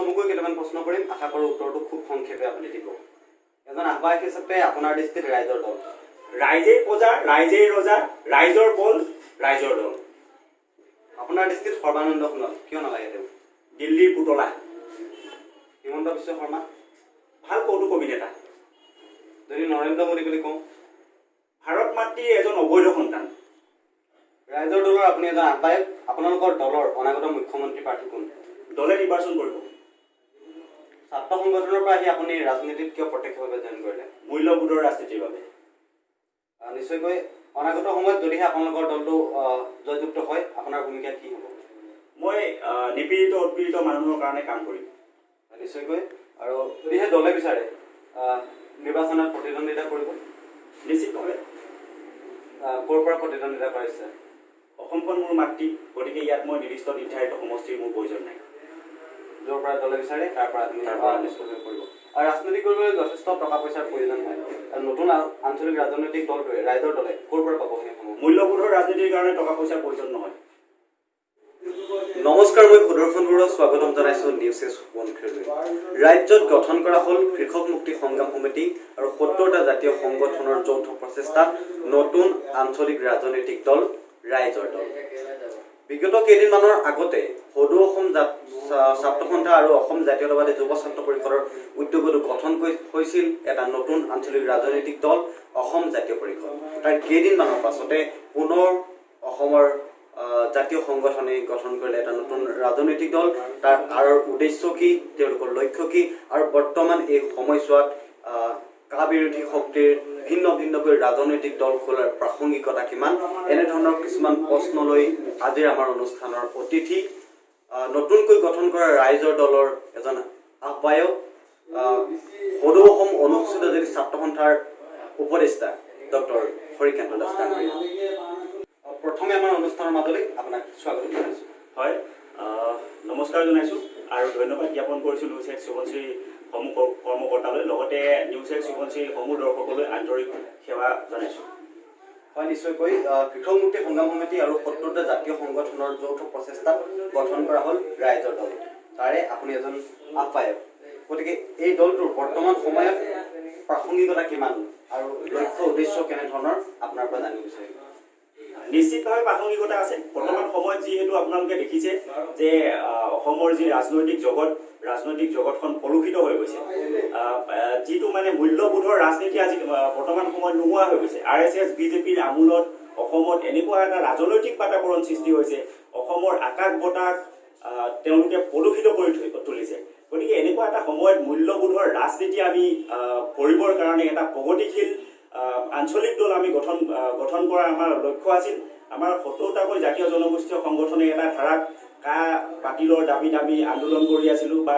চমুকৈ কেইটামান প্ৰশ্ন কৰিম, আশা কৰোঁ উত্তৰটো খুব সংক্ষেপে আপুনি দিব। এজন আহ্বায়ক হিচাপে আপোনাৰ দৃষ্টিত ৰাইজৰ দল। ৰাইজেই প্ৰজা, ৰাইজেই ৰজা, ৰাইজৰ বল, ৰাইজৰ দল। আপোনাৰ দৃষ্টিত সৰ্বানন্দ সোণোৱাল কিয় নালাগে তেওঁ? দিল্লীৰ পুতলা। হিমন্ত বিশ্ব শৰ্মা ভাল কৌতুক অভিনেতা। যদি নৰেন্দ্ৰ মোদী বুলি কওঁ? ভাৰত মাতৃৰ এজন অবৈধ সন্তান। ৰাইজৰ দলৰ আপুনি এজন আহ্বায়ক, আপোনালোকৰ দলৰ অনাগত মুখ্যমন্ত্ৰী প্ৰাৰ্থী কোন? দলে নিৰ্বাচন কৰিব। ছাত্ৰ সংগঠনৰ পৰা আহি আপুনি ৰাজনীতিত কিয় প্ৰত্যক্ষভাৱে জইন কৰিলে? মূল্যবোধৰ ৰাজনীতিৰ বাবে। নিশ্চয়কৈ অনাগত সময়ত যদিহে আপোনালোকৰ দলটো জয়যুক্ত হয়, আপোনাৰ ভূমিকা কি হ'ব? মই নিপীড়িত উৎপীড়িত মানুহৰ কাৰণে কাম কৰিম। নিশ্চয়কৈ। আৰু যদিহে দলে বিচাৰে নিৰ্বাচনত প্ৰতিদ্বন্দ্বিতা কৰিব? নিশ্চিতভাৱে। ক'ৰ পৰা প্ৰতিদ্বন্দ্বিতা কৰিছে? অসমখন মোৰ মাতৃ, গতিকে ইয়াত মই নিৰ্দিষ্ট নিৰ্ধাৰিত সমষ্টিৰ মোৰ প্ৰয়োজন নাই। য'ৰ পৰা দলে বিচাৰে তাৰ পৰা আপুনি নিশ্চয়কৈ কৰিব। আৰু ৰাজনীতি কৰিবলৈ যথেষ্ট টকা পইচাৰ প্ৰয়োজন হয়। আৰু নতুন আঞ্চলিক ৰাজনৈতিক দলটোৱে, ৰাইজৰ দলে ক'ৰ পৰা পাব সেইসমূহ? মূল্যবোধৰ ৰাজনীতিৰ কাৰণে টকা পইচাৰ প্ৰয়োজন নহয়। নমস্কাৰ, মই সুদৰ্শন বৰুৱা, স্বাগতম জনাইছোঁ নিউজ এছ ওৱানলৈ। ৰাজ্যত গঠন কৰা হ'ল কৃষক মুক্তি সংগ্ৰাম সমিতি আৰু ৭০টা জাতীয় সংগঠনৰ যৌথ প্ৰচেষ্টাত নতুন আঞ্চলিক ৰাজনৈতিক দল ৰাইজৰ দল। বিগত কেইদিনমানৰ আগতে সদৌ অসম ছাত্ৰ সন্থা আৰু অসম জাতীয়তাবাদী যুৱ ছাত্ৰ পৰিষদৰ উদ্যোগতো গঠন হৈছিল এটা নতুন আঞ্চলিক ৰাজনৈতিক দল অসম জাতীয় পৰিষদ। তাৰ কেইদিনমানৰ পাছতে পুনৰ অসমৰ জাতীয় সংগঠনে গঠন কৰিলে এটা নতুন ৰাজনৈতিক দল। তাৰ আঁৰৰ উদ্দেশ্য কি, তেওঁলোকৰ লক্ষ্য কি, আৰু বৰ্তমান এই সময়ছোৱাত কা বিৰোধী শক্তিৰ ভিন্ন ভিন্নকৈ ৰাজনৈতিক দল খোলাৰ প্ৰাসংগিকতা কিমান, এনেধৰণৰ কিছুমান প্ৰশ্ন লৈ আজিৰ আমাৰ অনুষ্ঠানৰ অতিথি নতুনকৈ গঠন কৰা ৰাইজৰ দলৰ এজন আহ্বায়ক, সদৌ অসম অনুসূচিত জাতি ছাত্ৰ সন্থাৰ উপদেষ্টা ডক্টৰ হৰিকান্ত দাস ডাঙৰীয়া। প্ৰথমে আমাৰ অনুষ্ঠানৰ মাজলৈ আপোনাক স্বাগতম জনাইছোঁ। হয়, নমস্কাৰ জনাইছোঁ আৰু ধন্যবাদ জ্ঞাপন কৰিছোঁ নিউজ এক্স সোৱণশিৰি সমূহ কৰ্মকৰ্তালৈ, লগতে নিউজ এক্স সোৱণশিৰি সমূহ দৰ্শকলৈ আন্তৰিক সেৱা জনাইছোঁ। হয়, নিশ্চয়কৈ। কৃষক মুক্তি সংগ্ৰাম সমিতি আৰু ৭০টা জাতীয় সংগঠনৰ যৌথ প্ৰচেষ্টাত গঠন কৰা হ'ল ৰাইজৰ দল। তাৰে আপুনি এজন আহ্বায়ক, গতিকে এই দলটোৰ বৰ্তমান সময়ত প্ৰাসংগিকতা কিমান আৰু লক্ষ্য উদ্দেশ্য কেনেধৰণৰ আপোনাৰ পৰা জানিব বিচাৰিম। নিশ্চিতভাৱে প্ৰাসংগিকতা আছে। বৰ্তমান সময়ত যিহেতু আপোনালোকে দেখিছে যে অসমৰ যি ৰাজনৈতিক জগতখন কলুষিত হৈ গৈছে, যিটো মানে মূল্যবোধৰ ৰাজনীতি আজি বৰ্তমান সময়ত নোহোৱা হৈ গৈছে। RSS BJPৰ আমোলত অসমত এনেকুৱা এটা ৰাজনৈতিক বাতাবৰণ সৃষ্টি হৈছে, অসমৰ আকাশ বতাহ তেওঁলোকে প্ৰদূষিত কৰি তুলিছে। গতিকে এনেকুৱা এটা সময়ত মূল্যবোধৰ ৰাজনীতি আমি কৰিবৰ কাৰণে এটা প্ৰগতিশীল আঞ্চলিক দল আমি গঠন কৰা আমাৰ লক্ষ্য আছিল। আমাৰ ৭০টাকৈ জাতীয় জনগোষ্ঠীয় সংগঠনে এটা ধাৰাত কা বাতিলৰ দাবীত আমি আন্দোলন কৰি আছিলোঁ, বা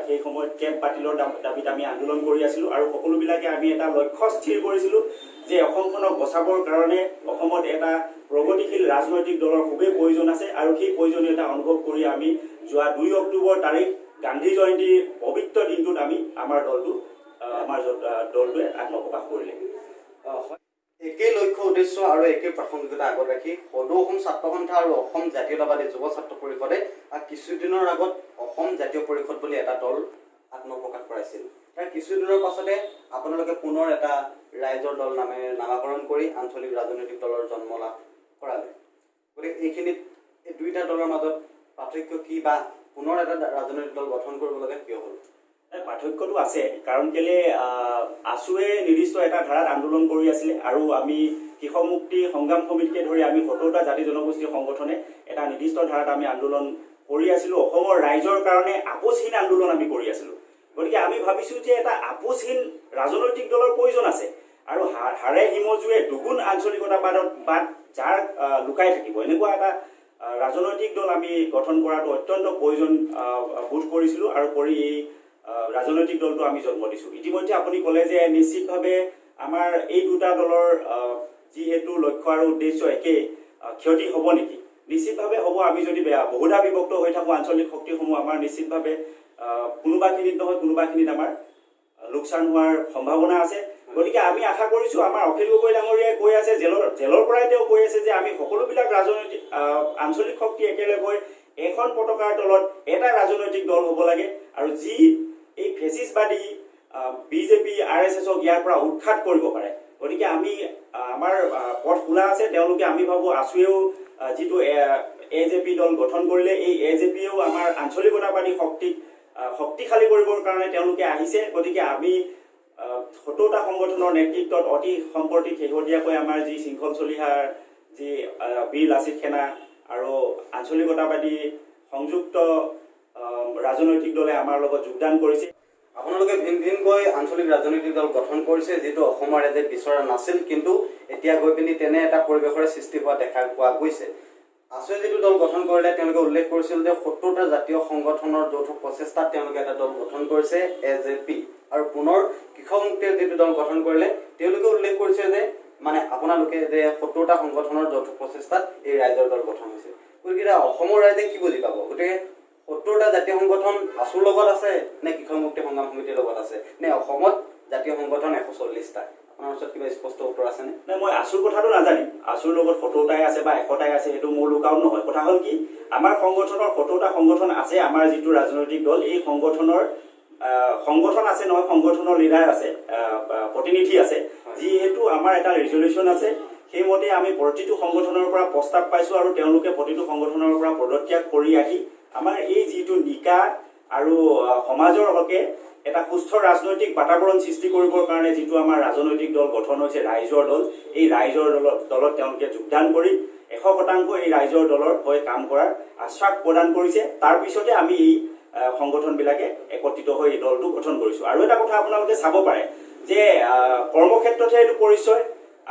সেই সময়ত কেম্প বাতিলৰ দাবীত আমি আন্দোলন কৰি আছিলোঁ, আৰু সকলোবিলাকে আমি এটা লক্ষ্য স্থিৰ কৰিছিলোঁ যে অসমখনক বচাবৰ কাৰণে অসমত এটা প্ৰগতিশীল ৰাজনৈতিক দলৰ খুবেই প্ৰয়োজন আছে। আৰু সেই প্ৰয়োজনীয়তা অনুভৱ কৰি আমি যোৱা ২ অক্টোবৰ তাৰিখ গান্ধী জয়ন্তীৰ পবিত্ৰ দিনটোত আমি আমাৰ দলটোৱে আত্মপ্ৰকাশ কৰিলে। একেই লক্ষ্য উদ্দেশ্য আৰু একেই প্ৰাসংগিকতা আগত ৰাখি সদৌ অসম ছাত্ৰ সন্থা আৰু অসম জাতীয়তাবাদী যুৱ ছাত্ৰ পৰিষদে কিছুদিনৰ আগত অসম জাতীয় পৰিষদ বুলি এটা দল আত্মপ্ৰকাশ কৰাইছিল। তাৰ কিছুদিনৰ পাছতে আপোনালোকে পুনৰ এটা ৰাইজৰ দল নামেৰে নামাকৰণ কৰি আঞ্চলিক ৰাজনৈতিক দলৰ জন্ম লাভ কৰালে। গতিকে এইখিনিত এই দুইটা দলৰ মাজত পাৰ্থক্য কি, বা পুনৰ এটা ৰাজনৈতিক দল গঠন কৰিবলগীয়া কিয় হ'ল? পাৰ্থক্যটো আছে, কাৰণ কেলে আছুৱে নিৰ্দিষ্ট এটা ধাৰাত আন্দোলন কৰি আছিলে, আৰু আমি কৃষক মুক্তি সংগ্ৰাম সমিতিকে ধৰি আমি ৭০টা জাতি জনগোষ্ঠীয় সংগঠনে এটা নিৰ্দিষ্ট ধাৰাত আমি আন্দোলন কৰি আছিলোঁ। অসমৰ ৰাইজৰ কাৰণে আপোচহীন আন্দোলন আমি কৰি আছিলোঁ। গতিকে আমি ভাবিছোঁ যে এটা আপোচহীন ৰাজনৈতিক দলৰ প্ৰয়োজন আছে, আৰু হাড়ে হিমজুৱে দুগুণ আঞ্চলিকতাবাদত বাদ যাৰ লুকাই থাকিব, এনেকুৱা এটা ৰাজনৈতিক দল আমি গঠন কৰাটো অত্যন্ত প্ৰয়োজন বোধ কৰিছিলোঁ, আৰু কৰি এই ৰাজনৈতিক দলটো আমি জন্ম দিছোঁ। ইতিমধ্যে আপুনি ক'লে যে নিশ্চিতভাৱে আমাৰ এই দুটা দলৰ যিহেতু লক্ষ্য আৰু উদ্দেশ্য একেই, ক্ষতি হ'ব নেকি? নিশ্চিতভাৱে হ'ব। আমি যদি বহুধা বিভক্ত হৈ থাকোঁ আঞ্চলিক শক্তিসমূহ, আমাৰ নিশ্চিতভাৱে কোনোবাখিনিত নহয় কোনোবাখিনিত আমাৰ লোকচান হোৱাৰ সম্ভাৱনা আছে। গতিকে আমি আশা কৰিছোঁ, আমাৰ অখিল গগৈ ডাঙৰীয়াই কৈ আছে, জেলৰ পৰাই তেওঁ কৈ আছে যে আমি সকলোবিলাক ৰাজনৈতিক আঞ্চলিক শক্তি একেলগে হৈ এখন পতাকাৰ তলত এটা ৰাজনৈতিক দল হ'ব লাগে, আৰু যি এই ফেচিছবাদী বিজেপি RSSক ইয়াৰ পৰা উৎখাত কৰিব পাৰে। গতিকে আমি আমাৰ পথ খোলা আছে। তেওঁলোকে আমি ভাবোঁ আছুৱেও যিটো AJP দল গঠন কৰিলে, এই AJPও আমাৰ আঞ্চলিকতাবাদী শক্তিশালী কৰিবৰ কাৰণে তেওঁলোকে আহিছে। গতিকে আমি ৭০টা সংগঠনৰ নেতৃত্বত অতি সম্প্ৰতি শেহতীয়াকৈ আমাৰ যি শৃংখল চলিহাৰ যি বীৰ লাচিত সেনা আৰু আঞ্চলিকতাবাদী সংযুক্ত ৰাজনৈতিক দলে আমাৰ লগত যোগদান কৰিছে। আপোনালোকে ভিন ভিনকৈ আঞ্চলিক ৰাজনৈতিক দল গঠন কৰিছে, যিটো অসমৰ ৰাইজে বিচৰা নাছিল, কিন্তু এতিয়া গৈ পিনি তেনে এটা পৰিৱেশৰ সৃষ্টি হোৱা দেখা পোৱা গৈছে। আছুৱে যিটো দল গঠন কৰিলে তেওঁলোকে উল্লেখ কৰিছিল যে ৭০টা জাতীয় সংগঠনৰ যৌথ প্ৰচেষ্টাত তেওঁলোকে এটা দল গঠন কৰিছে AJP, আৰু পুনৰ কৃষক মুক্তিৰ যিটো দল গঠন কৰিলে তেওঁলোকে উল্লেখ কৰিছে যে মানে আপোনালোকে যে ৭০টা সংগঠনৰ যৌথ প্ৰচেষ্টাত এই ৰাইজৰ দল গঠন হৈছে। গতিকে অসমৰ ৰাইজে কি বুজি পাব? গতিকে ৭০টা জাতীয় সংগঠন আছুৰ লগত আছে নে কৃষক মুক্তি সংগ্ৰাম সমিতিৰ লগত আছে, নে অসমত জাতীয় সংগঠন ১৪০টা? আপোনাৰ ওচৰত কিবা স্পষ্ট উত্তৰ আছেনে? নাই, মই আছুৰ কথাটো নাজানিম। আছুৰ লগত ৭০টাই আছে বা ১০০টাই আছে, সেইটো মোৰ লুকআউট নহয়। কথা হ'ল কি, আমাৰ সংগঠনৰ ৭০টা সংগঠন আছে। আমাৰ যিটো ৰাজনৈতিক দল, এই সংগঠন আছে নহয়, সংগঠনৰ লিডাৰ আছে, প্ৰতিনিধি আছে। যিহেতু আমাৰ এটা ৰিজলিউশ্যন আছে, সেইমতে আমি প্ৰতিটো সংগঠনৰ পৰা প্ৰস্তাৱ পাইছোঁ আৰু তেওঁলোকে প্ৰতিটো সংগঠনৰ পৰা পদত্যাগ কৰি আহি আমাৰ এই যিটো নিকা আৰু সমাজৰ হকে এটা সুস্থ ৰাজনৈতিক বাতাবৰণ সৃষ্টি কৰিবৰ কাৰণে যিটো আমাৰ ৰাজনৈতিক দল গঠন হৈছে ৰাইজৰ দল, এই ৰাইজৰ দলত তেওঁলোকে যোগদান কৰি ১০০% এই ৰাইজৰ দলৰ হৈ কাম কৰাৰ আশ্বাস প্ৰদান কৰিছে। তাৰপিছতে আমি এই সংগঠনবিলাকে একত্ৰিত হৈ এই দলটো গঠন কৰিছোঁ। আৰু এটা কথা আপোনালোকে চাব পাৰে যে কৰ্মক্ষেত্ৰতহে এইটো পৰিচয়।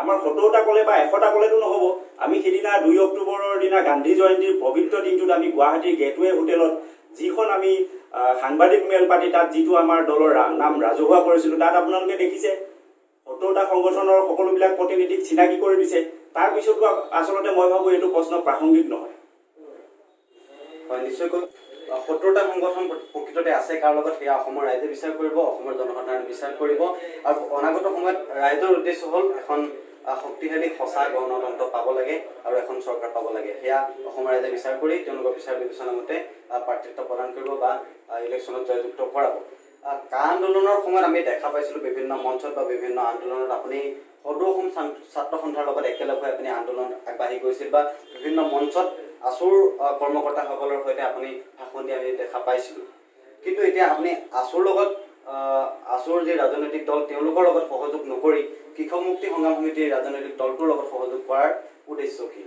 আমাৰ ৭০টা ক'লে বা ১০০টা ক'লেতো নহ'ব। আমি সেইদিনা ২ অক্টোবৰৰ দিনা গান্ধী জয়ন্তীৰ পবিত্ৰ দিনটোত আমি গুৱাহাটীৰ গেটৱে হোটেলত যিখন আমি সাংবাদিক মেল পাতি তাত যিটো আমাৰ দলৰ নাম ৰাজহুৱা কৰিছিলোঁ, তাত আপোনালোকে দেখিছে ৭০টা সংগঠনৰ সকলোবিলাক প্ৰতিনিধিক চিনাকি কৰি দিছে। তাৰপিছতো আচলতে মই ভাবোঁ এইটো প্ৰশ্ন প্ৰাসংগিক নহয়। হয়, নিশ্চয়কৈ ৭০টা সংগঠন প্ৰকৃততে আছে কাৰ লগত সেয়া অসমৰ ৰাইজে বিচাৰ কৰিব, অসমৰ জনসাধাৰণে বিচাৰ কৰিব। আৰু অনাগত সময়ত ৰাইজৰ উদ্দেশ্য হ'ল এখন শক্তিশালী সঁচা গণতন্ত্ৰ পাব লাগে আৰু এখন চৰকাৰ পাব লাগে। সেয়া অসমৰ ৰাইজে বিচাৰ কৰি তেওঁলোকৰ বিচাৰ বিবেচনা মতে প্ৰাৰ্থিত্ব প্ৰদান কৰিব বা ইলেকশ্যনত জয়যুক্ত কৰাব। কা আন্দোলনৰ সময়ত আমি দেখা পাইছিলোঁ বিভিন্ন মঞ্চত বা বিভিন্ন আন্দোলনত আপুনি সদৌ অসম ছাত্ৰ সন্থাৰ লগত একেলগ হৈ আপুনি আন্দোলন আগবাঢ়ি গৈছিল বা বিভিন্ন মঞ্চত আছুৰ কৰ্মকৰ্তাসকলৰ সৈতে আপুনি ভাষণ দি আমি দেখা পাইছিলোঁ। কিন্তু এতিয়া আপুনি আছুৰ লগত আছুৰ যি ৰাজনৈতিক দল তেওঁলোকৰ লগত সহযোগ নকৰি কৃষক মুক্তি সংগ্ৰাম সমিতিৰ ৰাজনৈতিক দলটোৰ লগত সহযোগ কৰাৰ উদ্দেশ্য কি?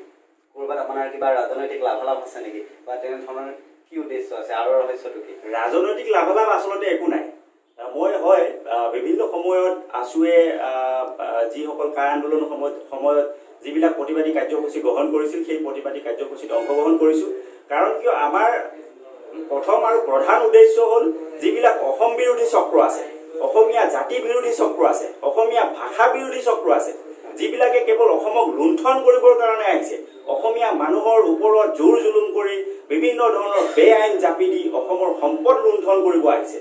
ক'ৰবাত আপোনাৰ কিবা ৰাজনৈতিক লাভালাভ আছে নেকি, বা তেনেধৰণৰ কি উদ্দেশ্য আছে? আৰু ৰহস্যটো কি? ৰাজনৈতিক লাভালাভ আচলতে একো নাই। মই বিভিন্ন সময়ত আছুৱে যিসকল কা আন্দোলনৰ সময়ত যিবিলাক প্ৰতিবাদী কাৰ্যসূচী গ্ৰহণ কৰিছিল, সেই প্ৰতিবাদী কাৰ্যসূচীত অংশগ্ৰহণ কৰিছোঁ। কাৰণ কিয়, আমাৰ প্ৰথম আৰু প্ৰধান উদ্দেশ্য হ'ল যিবিলাক অসম বিৰোধী চক্ৰ আছে, অসমীয়া জাতি বিৰোধী চক্ৰ আছে, অসমীয়া ভাষা বিৰোধী চক্ৰ আছে, যিবিলাকে কেৱল অসমক লুণ্ঠন কৰিবৰ কাৰণে আহিছে, অসমীয়া মানুহৰ ওপৰত জোৰ জুলুম কৰি বিভিন্ন ধৰণৰ বেআইন জাপি দি অসমৰ সম্পদ লুণ্ঠন কৰিব আহিছে।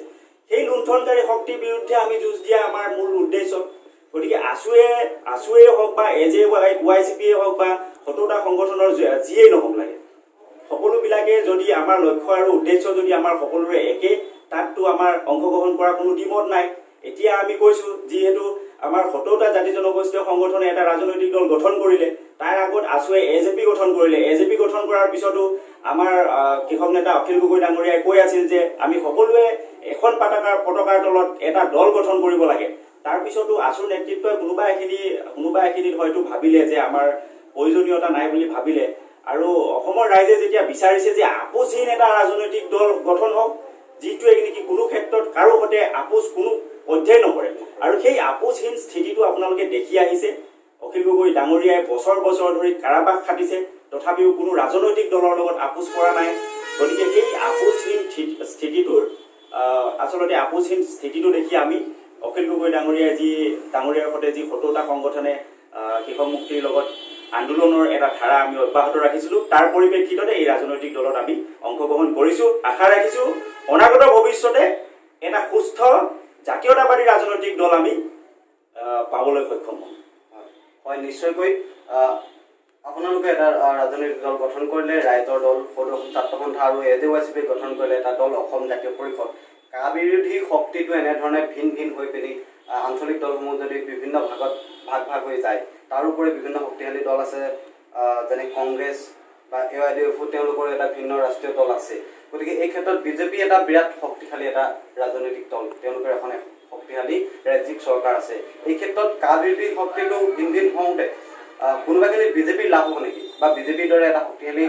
সেই লুণ্ঠনকাৰী শক্তিৰ বিৰুদ্ধে আমি যুঁজ দিয়া আমাৰ মূল উদ্দেশ্য। গতিকে আছুৱে হওক বা AJYCPয়ে হওক বা ৭০টা সংগঠনৰ যিয়েই নহওক লাগে, সকলোবিলাকে যদি আমাৰ লক্ষ্য আৰু উদ্দেশ্য যদি আমাৰ সকলোৰে একে, তাততো আমাৰ অংশগ্ৰহণ কৰাৰ কোনো দ্বিমত নাই। এতিয়া আমি কৈছোঁ, যিহেতু আমাৰ ৭০টা জাতি জনগোষ্ঠীয় সংগঠনে এটা ৰাজনৈতিক দল গঠন কৰিলে, তাৰ আগত আছুৱে AJP গঠন কৰিলে। AJP গঠন কৰাৰ পিছতো আমাৰ কৃষক নেতা অখিল গগৈ ডাঙৰীয়াই কৈ আছিল যে আমি সকলোৱে এখন পতাকাৰ তলত এটা দল গঠন কৰিব লাগে। তাৰপিছতো আছুৰ নেতৃত্বই কোনোবা এখিনিত হয়তো ভাবিলে যে আমাৰ প্ৰয়োজনীয়তা নাই বুলি ভাবিলে, আৰু অসমৰ ৰাইজে যেতিয়া বিচাৰিছে যে আপোচহীন এটা ৰাজনৈতিক দল গঠন হওক, যিটোৱে নেকি কোনো ক্ষেত্ৰত কাৰো সৈতে আপোচ কোনো পধ্যেই নকৰে, আৰু সেই আপোচহীন স্থিতিটো আপোনালোকে দেখি আহিছে। অখিল গগৈ ডাঙৰীয়াই বছৰ বছৰ ধৰি কাৰাবাস খাটিছে, তথাপিও কোনো ৰাজনৈতিক দলৰ লগত আপোচ কৰা নাই। গতিকে সেই আপোচহীন স্থিতিটো দেখি আমি অখিল গগৈ ডাঙৰীয়াৰ সৈতে যি ৭০টা সংগঠনে কৃষক মুক্তিৰ লগত আন্দোলনৰ এটা ধাৰা আমি অব্যাহত ৰাখিছিলোঁ, তাৰ পৰিপ্ৰেক্ষিততে এই ৰাজনৈতিক দলত আমি অংশগ্ৰহণ কৰিছোঁ। আশা ৰাখিছোঁ অনাগত ভৱিষ্যতে এটা সুস্থ জাতীয়তাবাদী ৰাজনৈতিক দল আমি পাবলৈ সক্ষম হ'ম। হয়, নিশ্চয়কৈ আপোনালোকে এটা ৰাজনৈতিক দল গঠন কৰিলে, ৰাইজৰ দল, সদৌ অসম ছাত্ৰ সন্থা আৰু AJYCP গঠন কৰিলে এটা দল অসম জাতীয় পৰিষদ। কা বিৰোধী শক্তিটো এনেধৰণে ভিন ভিন হৈ পিনি আঞ্চলিক দলসমূহ যদি বিভিন্ন ভাগ হৈ যায়, তাৰোপৰি বিভিন্ন শক্তিশালী দল আছে যেনে কংগ্ৰেছ বা AIDF, তেওঁলোকৰ এটা ভিন্ন ৰাষ্ট্ৰীয় দল আছে। গতিকে এই ক্ষেত্ৰত বিজেপি এটা বিৰাট শক্তিশালী এটা ৰাজনৈতিক দল, তেওঁলোকৰ এখন শক্তিশালী ৰাজ্যিক চৰকাৰ আছে। এই ক্ষেত্ৰত কা বিৰোধী শক্তিটো ভিন ভিন হওঁতে কোনোবাখিনি বিজেপিৰ লাভ হ'ব নেকি, বা বিজেপিৰ দৰে এটা শক্তিশালী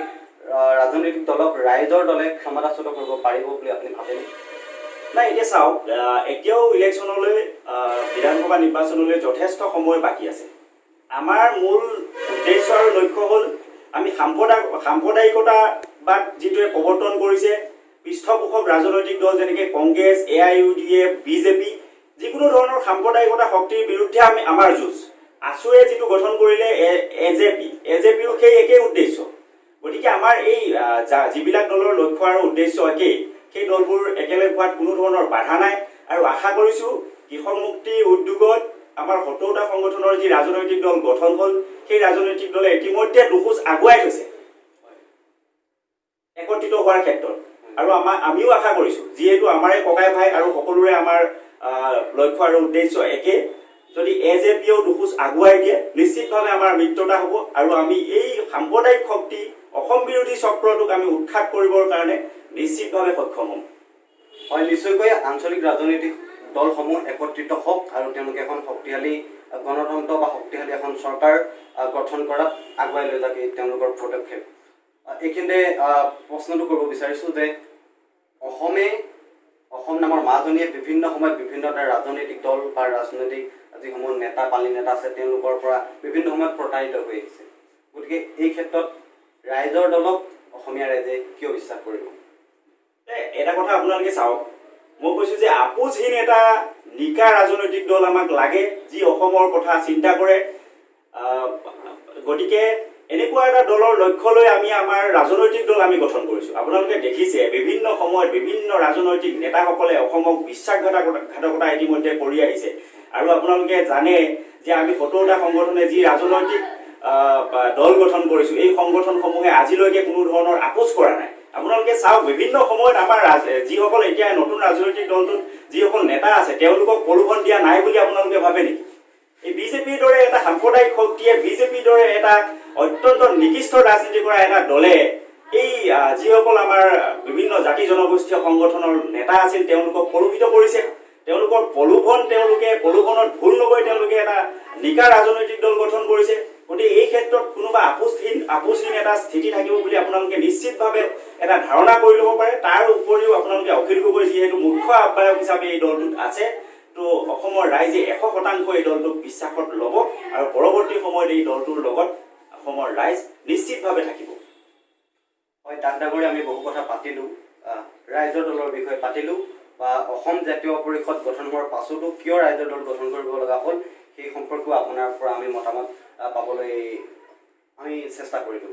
ৰাজনৈতিক দলক ৰাইজৰ দলে ক্ষমতাচ্যুত কৰিব পাৰিব বুলি আপুনি ভাবে নেকি? নাই, এতিয়া চাওক, এতিয়াও ইলেকশ্যনলৈ বিধানসভা নিৰ্বাচনলৈ যথেষ্ট সময় বাকী আছে। আমাৰ মূল উদ্দেশ্য আৰু লক্ষ্য হ'ল আমি সাম্প্ৰদায়িকতাবাদ যিটোৱে প্ৰৱৰ্তন কৰিছে, পৃষ্ঠপোষক ৰাজনৈতিক দল যেনেকৈ কংগ্ৰেছ, AIUDF, বিজেপি, যিকোনো ধৰণৰ সাম্প্ৰদায়িকতা শক্তিৰ বিৰুদ্ধে আমাৰ যুঁজ। আছুৱে যিটো গঠন কৰিলে AJPও সেই একেই উদ্দেশ্য। গতিকে আমাৰ এই যিবিলাক দলৰ লক্ষ্য আৰু উদ্দেশ্য একেই, সেই দলবোৰ একেলগে হোৱাত কোনো ধৰণৰ বাধা নাই। আৰু আশা কৰিছোঁ কৃষক মুক্তি উদ্যোগত আমাৰ ৭০টা সংগঠনৰ যি ৰাজনৈতিক দল গঠন হ'ল, সেই ৰাজনৈতিক দলে ইতিমধ্যে দুখোজ আগুৱাই গৈছে একত্ৰিত হোৱাৰ ক্ষেত্ৰত। আৰু আমিও আশা কৰিছোঁ, যিহেতু আমাৰে ককাই ভাই আৰু সকলোৰে আমাৰ লক্ষ্য আৰু উদ্দেশ্য একে, যদি AJPও দুখোজ আগুৱাই দিয়ে নিশ্চিতভাৱে আমাৰ মিত্ৰতা হ'ব। আৰু আমি এই সাম্প্ৰদায়িক শক্তি অসম বিৰোধী চক্ৰটোক আমি উৎখাত কৰিবৰ কাৰণে নিশ্চিতভাৱে সক্ষম হ'ম। হয়, নিশ্চয়কৈ আঞ্চলিক ৰাজনৈতিক দলসমূহ একত্ৰিত হওক আৰু তেওঁলোকে এখন শক্তিশালী গণতন্ত্ৰ বা শক্তিশালী এখন চৰকাৰ গঠন কৰাত আগুৱাই লৈ যাওক তেওঁলোকৰ পদক্ষেপ। এইখিনিতে প্ৰশ্নটো কৰিব বিচাৰিছোঁ যে অসম নামৰ মাজনীয়ে বিভিন্ন সময়ত বিভিন্ন এটা ৰাজনৈতিক দল বা ৰাজনৈতিক যিসমূহ নেতা পালি নেতা আছে তেওঁলোকৰ পৰা বিভিন্ন সময়ত প্ৰতাৰিত হৈ আহিছে। গতিকে এই ক্ষেত্ৰত ৰাইজৰ দলক অসমীয়া ৰাইজে কিয় বিশ্বাস কৰিব? এটা কথা আপোনালোকে চাওক, মই কৈছোঁ যে আপোচহীন এটা নিকা ৰাজনৈতিক দল আমাক লাগে, যি অসমৰ কথা চিন্তা কৰে। গতিকে এনেকুৱা এটা দলৰ লক্ষ্য লৈ আমি আমাৰ ৰাজনৈতিক দল আমি গঠন কৰিছোঁ। আপোনালোকে দেখিছে বিভিন্ন সময়ত বিভিন্ন ৰাজনৈতিক নেতাসকলে অসমক বিশ্বাসঘাতকতা ইতিমধ্যে কৰি আহিছে। আৰু আপোনালোকে জানে যে আমি ৭০টা সংগঠনে যি ৰাজনৈতিক দল গঠন কৰিছোঁ, এই সংগঠনসমূহে আজিলৈকে কোনো ধৰণৰ আপোচ কৰা নাই। আপোনালোকে চাওক, বিভিন্ন সময়ত আমাৰ যিসকল এতিয়া নতুন ৰাজনৈতিক দলটোত যিসকল নেতা আছে তেওঁলোকক প্ৰলোভন দিয়া নাই বুলি আপোনালোকে ভাবে নেকি? এই বিজেপিৰ দৰে এটা সাম্প্ৰদায়িক শক্তিয়ে, বিজেপিৰ দৰে এটা অত্যন্ত নিকৃষ্ট ৰাজনীতি কৰা এটা দলে এই যিসকল আমাৰ বিভিন্ন জাতি জনগোষ্ঠীয় সংগঠনৰ নেতা আছিল তেওঁলোকক প্ৰলোভিত কৰিছে। তেওঁলোকৰ প্ৰলোভনত ভুল নগৈ তেওঁলোকে এটা নিকা ৰাজনৈতিক দল গঠন কৰিছে। গতিকে এই ক্ষেত্ৰত কোনোবা আপোচহীন এটা স্থিতি থাকিব বুলি আপোনালোকে নিশ্চিতভাৱে এটা ধাৰণা কৰি ল'ব পাৰে। তাৰ উপৰিও আপোনালোকে অখিল গগৈ যিহেতু মুখ্য আহ্বায়ক হিচাপে এই দলটোত আছে, তো অসমৰ ৰাইজে 100% এই দলটোক বিশ্বাসত ল'ব আৰু পৰৱৰ্তী সময়ত এই দলটোৰ লগত অসমৰ ৰাইজ নিশ্চিতভাৱে থাকিব। হয়, তাক ডাঙৰীয়া, আমি বহু কথা পাতিলোঁ, ৰাইজৰ দলৰ বিষয়ে পাতিলোঁ, বা অসম জাতীয় পৰিষদ গঠন হোৱাৰ পাছতো কিয় ৰাইজৰ দল গঠন কৰিব লগা হ'ল সেই সম্পৰ্কেও আপোনাৰ পৰা আমি মতামত পাবলৈ আমি চেষ্টা কৰিলোঁ।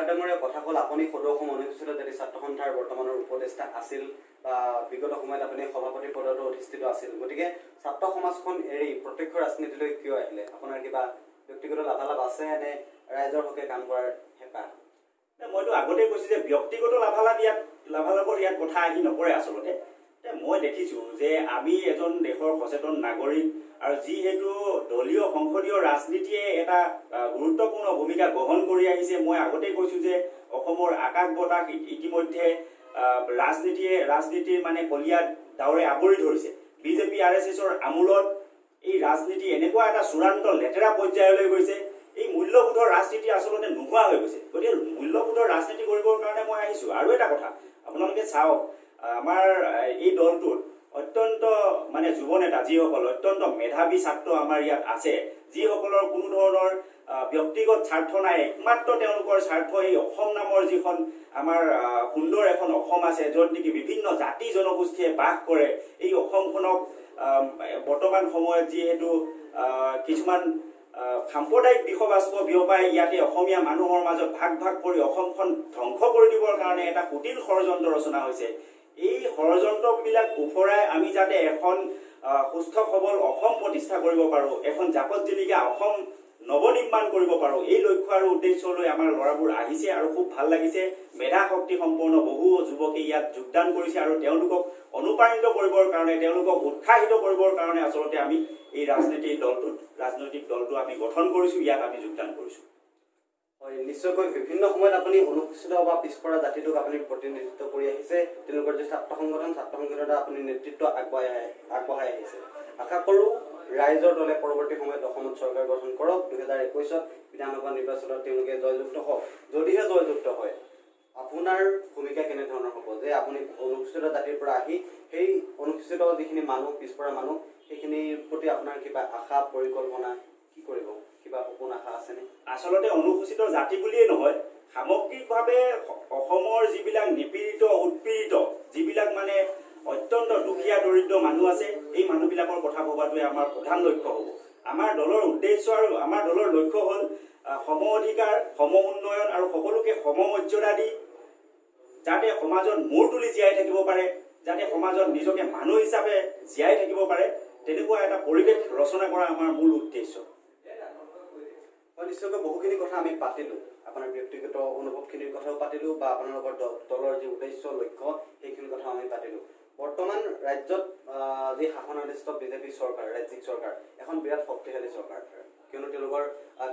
ডাঙৰীয়া, কথা হ'ল আপুনি সদৌ অসম অনুসূচিত জাতি ছাত্ৰ সন্থাৰ বৰ্তমানৰ উপদেষ্টা আছিল, বা বিগত সময়ত আপুনি সভাপতি পদতো অধিষ্ঠিত আছিল। গতিকে ছাত্ৰ সমাজখন এৰি প্ৰত্যক্ষ ৰাজনীতিলৈ কিয় আহিলে? আপোনাৰ কিবা ব্যক্তিগত লাভালাভ আছে নে ৰাইজৰ হকে কাম কৰাৰ হেঁপাহ? মইতো আগতেই কৈছোঁ যে ব্যক্তিগত লাভালাভৰ ইয়াত কথা আহি নপৰে। আচলতে মই দেখিছোঁ যে আমি এজন দেশৰ সচেতন নাগৰিক, আৰু যিহেতু দলীয় সংসদীয় ৰাজনীতিয়ে এটা গুৰুত্বপূৰ্ণ ভূমিকা গ্ৰহণ কৰি আহিছে। মই আগতেই কৈছোঁ যে অসমৰ আকাশ বতাহ ইতিমধ্যে ৰাজনীতিৰ মানে কলীয়া ডাৱৰে আৱৰি ধৰিছে। বিজেপি RSSৰ আমোলত এই ৰাজনীতি এনেকুৱা এটা চূড়ান্ত লেতেৰা পৰ্যায়লৈ গৈছে, এই মূল্যবোধৰ ৰাজনীতি আচলতে নোহোৱা হৈ গৈছে। গতিকে মূল্যবোধৰ ৰাজনীতি কৰিবৰ কাৰণে মই আহিছোঁ। আৰু এটা কথা আপোনালোকে চাওক, আমাৰ এই দলটোত অত্যন্ত মানে যুৱ নেতা যিসকল অত্যন্ত মেধাৱী ছাত্ৰ আমাৰ ইয়াত আছে, যিসকলৰ কোনো ধৰণৰ ব্যক্তিগত স্বাৰ্থ নাই। একমাত্ৰ তেওঁলোকৰ স্বাৰ্থ এই অসম নামৰ যিখন আমাৰ সুন্দৰ এখন অসম আছে, য'ত নেকি বিভিন্ন জাতি জনগোষ্ঠীয়ে বাস কৰে। এই অসমখনক বৰ্তমান সময়ত যিহেতু কিছুমান সাম্প্ৰদায়িক বিষবাস্প বিয়পাই ইয়াতে অসমীয়া মানুহৰ মাজত ভাগ কৰি অসমখন ধ্বংস কৰি দিবৰ কাৰণে এটা কুটিল ষড়যন্ত্ৰ ৰচনা হৈছে। এই ষড়যন্ত্ৰবিলাক উফৰাই আমি যাতে এখন সুস্থ সবল অসম প্ৰতিষ্ঠা কৰিব পাৰোঁ, এখন জাকত জিলিকা অসম নৱনিৰ্মাণ কৰিব পাৰোঁ, এই লক্ষ্য আৰু উদ্দেশ্যলৈ আমাৰ ল'ৰাবোৰ আহিছে আৰু খুব ভাল লাগিছে। মেধা শক্তি সম্পন্ন বহু যুৱকে ইয়াত যোগদান কৰিছে আৰু তেওঁলোকক অনুপ্ৰাণিত কৰিবৰ কাৰণে, তেওঁলোকক উৎসাহিত কৰিবৰ কাৰণে আচলতে আমি এই ৰাজনৈতিক দলটো আমি গঠন কৰিছোঁ, ইয়াত আমি যোগদান কৰিছোঁ। হয়, নিশ্চয়কৈ বিভিন্ন সময়ত আপুনি অনুসূচিত বা পিছপৰা জাতিটোক আপুনি প্ৰতিনিধিত্ব কৰি আহিছে। তেওঁলোকৰ যি ছাত্ৰ সংগঠনত আপুনি নেতৃত্ব আগবঢ়াই আহিছে। আশা কৰোঁ ৰাইজৰ দলে পৰৱৰ্তী সময়ত অসমত চৰকাৰ গঠন কৰক। 2021 বিধানসভা নিৰ্বাচনত তেওঁলোকে জয়যুক্ত হওক। যদিহে জয়যুক্ত হয়, আপোনাৰ ভূমিকা কেনেধৰণৰ হ'ব যে আপুনি অনুসূচিত জাতিৰ পৰা আহি সেই অনুসূচিত যিখিনি মানুহ, পিছপৰা মানুহ, সেইখিনিৰ প্ৰতি আপোনাৰ কিবা আশা পৰিকল্পনা কি কৰিব, কিবা সপোন আশা আছেনে? আচলতে অনুসূচিত জাতি বুলিয়েই নহয়, সামগ্ৰিকভাৱে অসমৰ যিবিলাক নিপীড়িত উৎপীড়িত যিবিলাক মানে অত্যন্ত দুখীয়া দৰিদ্ৰ মানুহ আছে, এই মানুহবিলাকৰ কথা ভবাটোৱে আমাৰ প্ৰধান লক্ষ্য হ'ব। আমাৰ দলৰ উদ্দেশ্য আৰু আমাৰ দলৰ লক্ষ্য হ'ল সম অধিকাৰ, সম উন্নয়ন আৰু সকলোকে সমমৰ্যাদা দি যাতে সমাজত মূৰ তুলি জীয়াই থাকিব পাৰে, যাতে সমাজত নিজকে মানুহ হিচাপে জীয়াই থাকিব পাৰে, তেনেকুৱা এটা পৰিৱেশ ৰচনা কৰা আমাৰ মূল উদ্দেশ্য। নিশ্চয়কৈ বহুখিনি কথা আমি পাতিলোঁ, আপোনাৰ ব্যক্তিগত অনুভৱখিনিৰ কথাও পাতিলোঁ বা আপোনালোকৰ দলৰ যি উদ্দেশ্য লক্ষ্য সেইখিনি কথাও আমি পাতিলোঁ। বৰ্তমান ৰাজ্যত যি শাসনাধিষ্ঠ বিজেপি চৰকাৰ, ৰাজ্যিক চৰকাৰ, এখন বিৰাট শক্তিশালী চৰকাৰ, কিয়নো তেওঁলোকৰ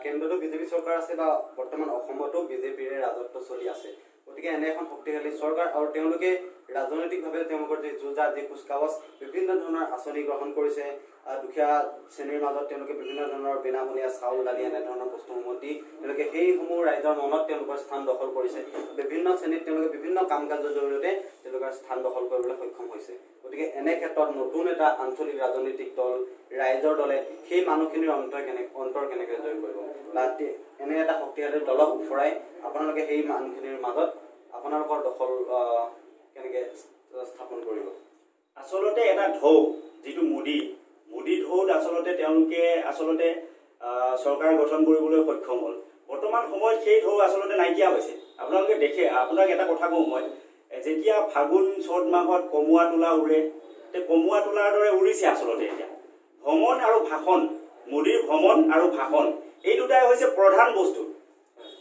কেন্দ্ৰতো বিজেপি চৰকাৰ আছে বা বৰ্তমান অসমতো বিজেপিৰে ৰাজত্ব চলি আছে। গতিকে এনে এখন শক্তিশালী চৰকাৰ আৰু তেওঁলোকে ৰাজনৈতিকভাৱে তেওঁলোকৰ যি যুঁজা, যি কুচকাৱাজ, বিভিন্ন ধৰণৰ আঁচনি গ্ৰহণ কৰিছে। দুখীয়া শ্ৰেণীৰ মাজত তেওঁলোকে বিভিন্ন ধৰণৰ বিনামূলীয়া চাউল, দালি এনেধৰণৰ বস্তুসমূহ দি তেওঁলোকে সেইসমূহ ৰাইজৰ মনত তেওঁলোকৰ স্থান দখল কৰিছে। বিভিন্ন শ্ৰেণীত তেওঁলোকে বিভিন্ন কাম কাজৰ জৰিয়তে তেওঁলোকৰ স্থান দখল কৰিবলৈ সক্ষম হৈছে। গতিকে এনে ক্ষেত্ৰত নতুন এটা আঞ্চলিক ৰাজনৈতিক দল, ৰাইজৰ দলে সেই মানুহখিনিৰ অন্তৰ কেনেকৈ জয় কৰিব বা এনে এটা শক্তিশালী দলক উফৰাই আপোনালোকে সেই মানুহখিনিৰ মাজত আপোনালোকৰ দখল কেনেকৈ স্থাপন কৰিব? আচলতে এটা ঢৌ, যিটো মোদী ঢৌত আচলতে তেওঁলোকে চৰকাৰ গঠন কৰিবলৈ সক্ষম হ'ল। বৰ্তমান সময়ত সেই ঢৌ আচলতে নাইকিয়া হৈছে। আপোনালোকে দেখে, আপোনাক এটা কথা কওঁ মই, যেতিয়া ফাগুন চ'ত মাহত কমুৱা তোলা উৰে, কমুৱা তোলাৰ দৰে উৰিছে আচলতে এতিয়া। ভ্ৰমণ আৰু ভাষণ, মোদীৰ ভ্ৰমণ আৰু ভাষণ, এই দুটাই হৈছে প্ৰধান বস্তু।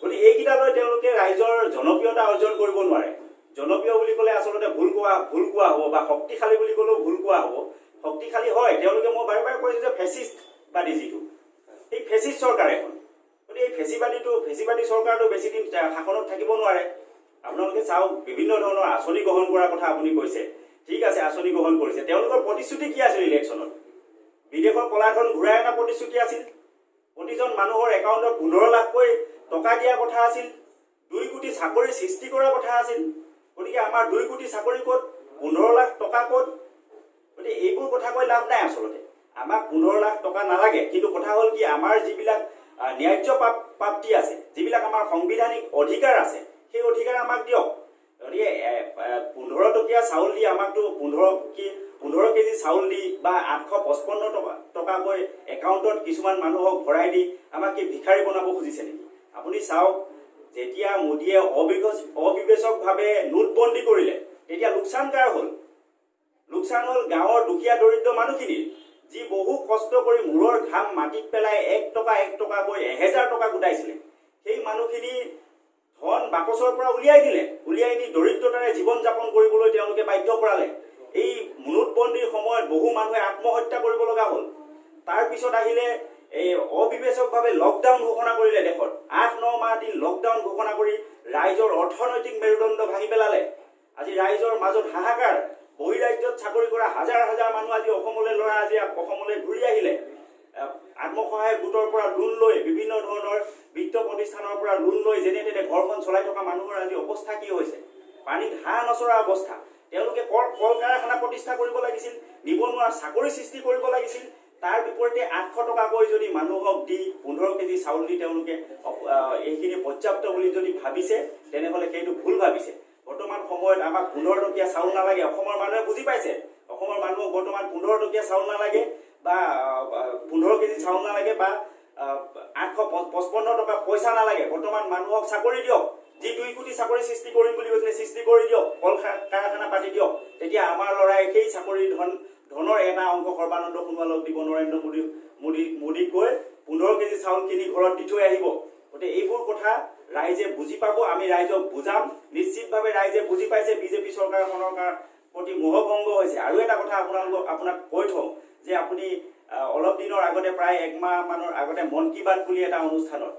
গতিকে এইকেইটালৈ তেওঁলোকে ৰাইজৰ জনপ্ৰিয়তা অৰ্জন কৰিব নোৱাৰে। জনপ্ৰিয় বুলি ক'লে আচলতে ভুল কোৱা হ'ব বা শক্তিশালী বুলি ক'লেও ভুল কোৱা হ'ব। শক্তিশালী হয়, তেওঁলোকে মই বাৰে বাৰে কৈছোঁ যে ফেচিষ্টবাদী যিটো, এই ফেচিষ্ট চৰকাৰ এখন। গতিকে এই ফেচিবাদী চৰকাৰটো বেছি দিন শাসনত থাকিব নোৱাৰে। আপোনালোকে চাওক, বিভিন্ন ধৰণৰ আঁচনি গ্ৰহণ কৰাৰ কথা আপুনি কৈছে, ঠিক আছে, আঁচনি গ্ৰহণ কৰিছে। তেওঁলোকৰ প্ৰতিশ্ৰুতি কি আছিল ইলেকশ্যনত? বিদেশৰ কলাধন ঘূৰাই অনা প্ৰতিশ্ৰুতি আছিল। প্ৰতিজন মানুহৰ একাউণ্টত 15 লাখকৈ টকা দিয়াৰ কথা আছিল। 2 কোটি চাকৰি সৃষ্টি কৰাৰ কথা আছিল। গতিকে আমাৰ 2 কোটি চাকৰি ক'ত, 15 লাখ টকা ক'ত? গতিকে এইবোৰ কথা কৈ লাভ নাই। আচলতে আমাক 15 লাখ টকা নালাগে, কিন্তু কথা হ'ল কি, আমাৰ যিবিলাক ন্যায্য প্ৰাপ্তি আছে, যিবিলাক আমাৰ সাংবিধানিক অধিকাৰ আছে, সেই অধিকাৰ আমাক দিয়ক। গতিকে 15 টকীয়া চাউল দি আমাকতো 15 কেজি চাউল দি বা 855 টকাকৈ একাউণ্টত কিছুমান মানুহক ভৰাই দি আমাক কি ভিক্ষাৰী বনাব খুজিছে নেকি? আপুনি চাওক, যেতিয়া মোদীয়ে অবিবেচকভাৱে নোটবন্দী কৰিলে, তেতিয়া লোকচান কাৰ হ'ল? লোকচান হ'ল গাঁৱৰ দুখীয়া দৰিদ্ৰ মানুহখিনিৰ, যি বহু কষ্ট কৰি মূৰৰ ঘাম মাটিত পেলাই 1 টকাকৈ 1000 টকা গোটাইছিলে। সেই মানুহখিনি ধন বাকচৰ পৰা উলিয়াই দি দৰিদ্ৰতাৰে জীৱন যাপন কৰিবলৈ তেওঁলোকে বাধ্য কৰালে। এই নোটবন্দীৰ সময়ত বহু মানুহে আত্মহত্যা কৰিব লগা হ'ল। তাৰপিছত আহিলে এই অবিবেচকভাৱে লকডাউন ঘোষণা কৰিলে দেশত। 8-9 মাহ দিন লকডাউন ঘোষণা কৰি ৰাইজৰ অৰ্থনৈতিক মেৰুদণ্ড ভাঙি পেলালে। আজি ৰাইজৰ মাজত হাহাকাৰ। বহিৰাজ্যত চাকৰি কৰা হাজাৰ মানুহ আজি অসমলৈ ঘূৰি আহিলে। আত্মসহায়ক গোটৰ পৰা লোন লৈ, বিভিন্ন ধৰণৰ বিত্ত প্ৰতিষ্ঠানৰ পৰা লোন লৈ যেনে তেনে ঘৰখন চলাই থকা মানুহৰ আজি অৱস্থা কি হৈছে? পানীত হাঁহ নচৰা অৱস্থা। তেওঁলোকে কল কাৰখানা প্ৰতিষ্ঠা কৰিব লাগিছিল, নিবনুৱাৰ চাকৰি সৃষ্টি কৰিব লাগিছিল। তাৰ বিপৰীতে 800 টকাকৈ যদি মানুহক দি 15 কেজি চাউল দি তেওঁলোকে এইখিনি পৰ্যাপ্ত বুলি যদি ভাবিছে, তেনেহ'লে সেইটো ভুল ভাবিছে। বৰ্তমান সময়ত আমাক 15 টকীয়া চাউল নালাগে। অসমৰ মানুহে বুজি পাইছে, অসমৰ মানুহক বৰ্তমান 15 টকীয়া চাউল নালাগে বা 15 কেজি চাউল নালাগে বা 855 টকা পইচা নালাগে। বৰ্তমান মানুহক চাকৰি দিয়ক। যি 2 কোটি চাকৰি সৃষ্টি কৰিম বুলি কৈছিলে, সৃষ্টি কৰি দিয়ক, কল কাৰখানা পাতি দিয়ক। তেতিয়া আমাৰ ল'ৰাই সেই চাকৰি ধনৰ এটা অংশ সৰ্বানন্দ সোণোৱালক দিব, নৰেন্দ্ৰ মোদীক গৈ 15 কেজি চাউল কিনি ঘৰত দি থৈ আহিব। গতিকে এইবোৰ কথা ৰাইজে বুজি পাব, আমি ৰাইজক বুজাম। নিশ্চিতভাৱে ৰাইজে বুজি পাইছে বিজেপি চৰকাৰখনৰ প্ৰতি মোহভংগ হৈছে। আৰু এটা কথা আপোনাক কৈ থওঁ যে আপুনি অলপ দিনৰ আগতে প্ৰায় 1 মাহ মানৰ আগতে মন কী বাত বুলি এটা অনুষ্ঠানত,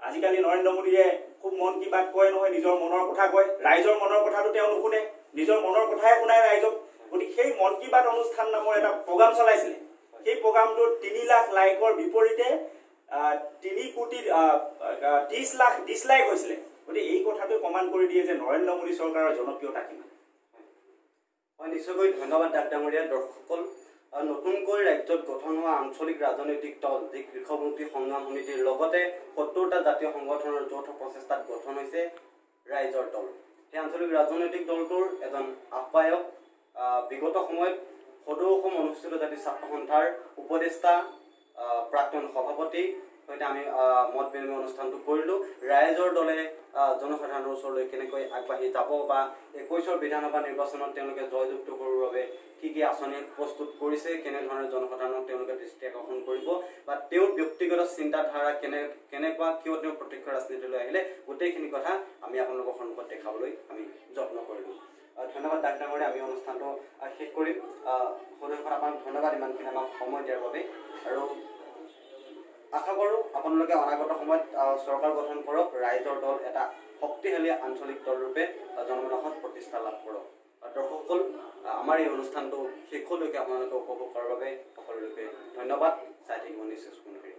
আজিকালি নৰেন্দ্ৰ মোদীয়ে খুব মন কী বাত কয় নহয়, নিজৰ মনৰ কথা কয়, ৰাইজৰ মনৰ কথাটো তেওঁ নুশুনে, নিজৰ মনৰ কথাই শুনাই ৰাইজক। গতিকে সেই মন কী বাত অনুষ্ঠান নামৰ এটা প্ৰগ্ৰাম চলাইছিলে। সেই প্ৰগ্ৰামটোত 3 লাখ লাইকৰ বিপৰীতে 3 কোটি 30 লাখ ডিছলাইক হৈছিলে। গতিকে এই কথাটো প্ৰমাণ কৰি দিয়ে যে নৰেন্দ্ৰ মোদী চৰকাৰৰ জনপ্ৰিয়তা কিমান। হয়, নিশ্চয়কৈ ধন্যবাদ ডাঙৰীয়া। দৰ্শকসকল, নতুনকৈ ৰাজ্যত গঠন হোৱা আঞ্চলিক ৰাজনৈতিক দল যি কৃষক মুক্তি সংগ্ৰাম সমিতিৰ লগতে 70টা জাতীয় সংগঠনৰ যৌথ প্ৰচেষ্টাত গঠন হৈছে ৰাইজৰ দল। সেই আঞ্চলিক ৰাজনৈতিক দলটোৰ এজন আহ্বায়ক, বিগত সময়ত সদৌ অসম অনুসূচিত জাতি ছাত্ৰ সন্থাৰ উপদেষ্টা, প্ৰাক্তন সভাপতি সৈতে আমি মত বিনিময় অনুষ্ঠানটো কৰিলোঁ। ৰাইজৰ দলে জনসাধাৰণৰ ওচৰলৈ কেনেকৈ আগবাঢ়ি যাব বা 21ৰ বিধানসভা নিৰ্বাচনত তেওঁলোকে জয়যুক্ত কৰিবৰ বাবে কি কি আঁচনি প্ৰস্তুত কৰিছে, কেনেধৰণে জনসাধাৰণক তেওঁলোকে দৃষ্টি আকৰ্ষণ কৰিব বা তেওঁৰ ব্যক্তিগত চিন্তাধাৰা কেনেকুৱা, কিয় তেওঁ প্ৰত্যক্ষ ৰাজনীতিলৈ আহিলে, গোটেইখিনি কথা আমি আপোনালোকৰ সন্মুখত দেখাবলৈ আমি যত্ন কৰিলোঁ। ধন্যবাদ ডাঙৰীয়া। আমি অনুষ্ঠানটো শেষ কৰিম। সদস্যসকল আপোনাক ধন্যবাদ ইমানখিনি আমাক সময় দিয়াৰ বাবে। আৰু আশা কৰোঁ আপোনালোকে অনাগত সময়ত চৰকাৰ গঠন কৰক, ৰাইজৰ দল এটা শক্তিশালী আঞ্চলিক দলৰূপে জনমানসত প্ৰতিষ্ঠা লাভ কৰক। দৰ্শকসকল, আমাৰ এই অনুষ্ঠানটো শেষলৈকে আপোনালোকে উপভোগ কৰাৰ বাবে সকলোকে ধন্যবাদ। চাই থাকিব নিউজ 6।